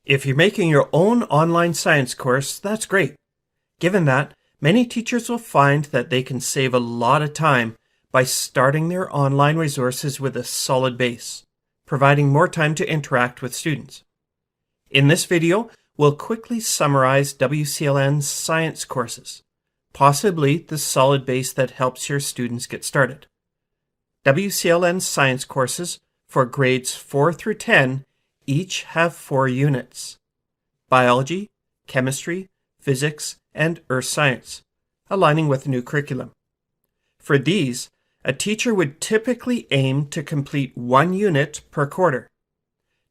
If you're making your own online science course, that's great. Given that, many teachers will find that they can save a lot of time by starting their online resources with a solid base, providing more time to interact with students. In this video, we'll quickly summarize WCLN's science courses, possibly the solid base that helps your students get started. WCLN's science courses for grades 4 through 10 each have 4 units: biology, chemistry, physics, and earth science, aligning with the new curriculum. For these, a teacher would typically aim to complete 1 unit per quarter.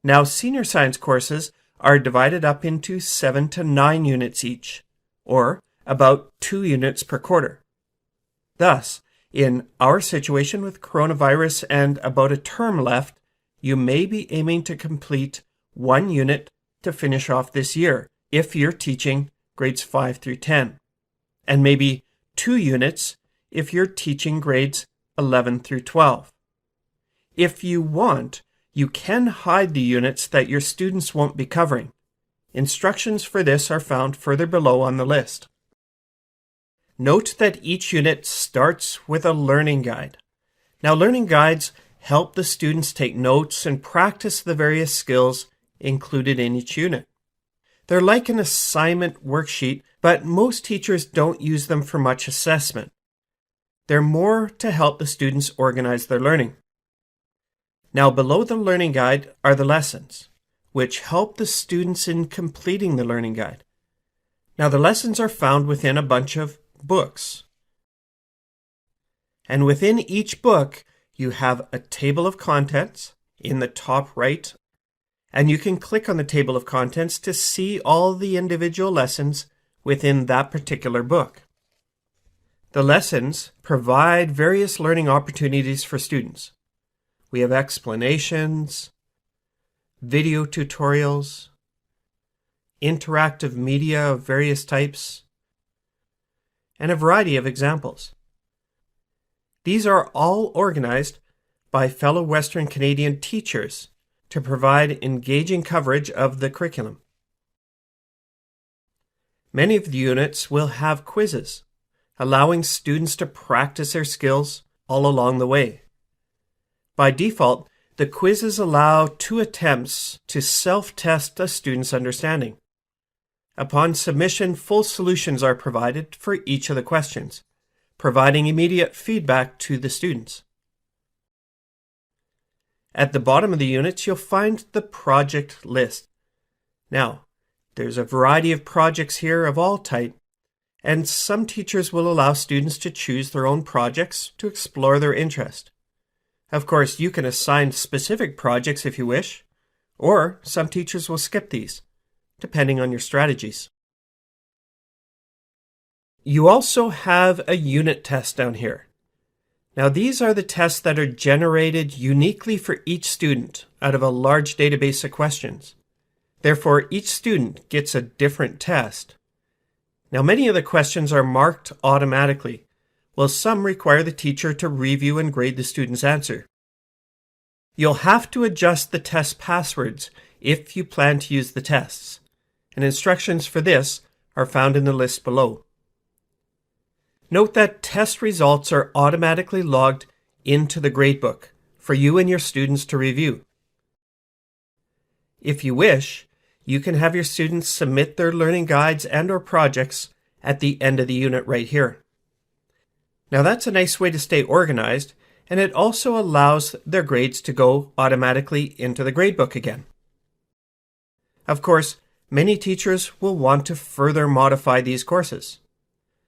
Now, senior science courses are divided up into 7 to 9 units each, or about 2 units per quarter. Thus, in our situation with coronavirus and about a term left, you may be aiming to complete 1 unit to finish off this year if you're teaching grades 5 through 10, and maybe 2 units if you're teaching grades 11 through 12. If you want, you can hide the units that your students won't be covering. Instructions for this are found further below on the list. Note that each unit starts with a learning guide. Now, learning guides help the students take notes and practice the various skills included in each unit. They're like an assignment worksheet, but most teachers don't use them for much assessment. They're more to help the students organize their learning. Now, below the learning guide are the lessons, which help the students in completing the learning guide. Now, the lessons are found within a bunch of books. And within each book, you have a table of contents in the top right, and you can click on the table of contents to see all the individual lessons within that particular book. The lessons provide various learning opportunities for students. We have explanations, video tutorials, interactive media of various types, and a variety of examples. These are all organized by fellow Western Canadian teachers to provide engaging coverage of the curriculum. Many of the units will have quizzes, allowing students to practice their skills all along the way. By default, the quizzes allow 2 attempts to self-test a student's understanding. Upon submission, full solutions are provided for each of the questions, providing immediate feedback to the students. At the bottom of the units, you'll find the project list. Now, there's a variety of projects here of all type, and some teachers will allow students to choose their own projects to explore their interest. Of course, you can assign specific projects if you wish, or some teachers will skip these, depending on your strategies. You also have a unit test down here. Now, these are the tests that are generated uniquely for each student out of a large database of questions. Therefore, each student gets a different test. Now, many of the questions are marked automatically, while some require the teacher to review and grade the student's answer. You'll have to adjust the test passwords if you plan to use the tests, and instructions for this are found in the list below. Note that test results are automatically logged into the gradebook for you and your students to review. If you wish, you can have your students submit their learning guides and/or projects at the end of the unit right here. Now, that's a nice way to stay organized, and it also allows their grades to go automatically into the gradebook again. Of course, many teachers will want to further modify these courses.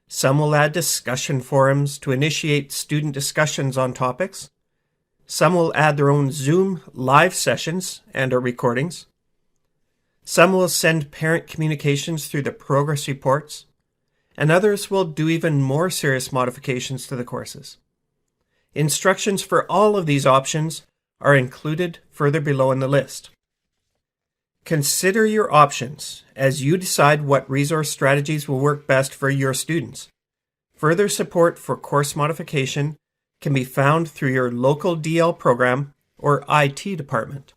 Some will add discussion forums to initiate student discussions on topics. Some will add their own Zoom live sessions and/or recordings. Some will send parent communications through the progress reports, and others will do even more serious modifications to the courses. Instructions for all of these options are included further below in the list. Consider your options as you decide what resource strategies will work best for your students. Further support for course modification can be found through your local DL program or IT department.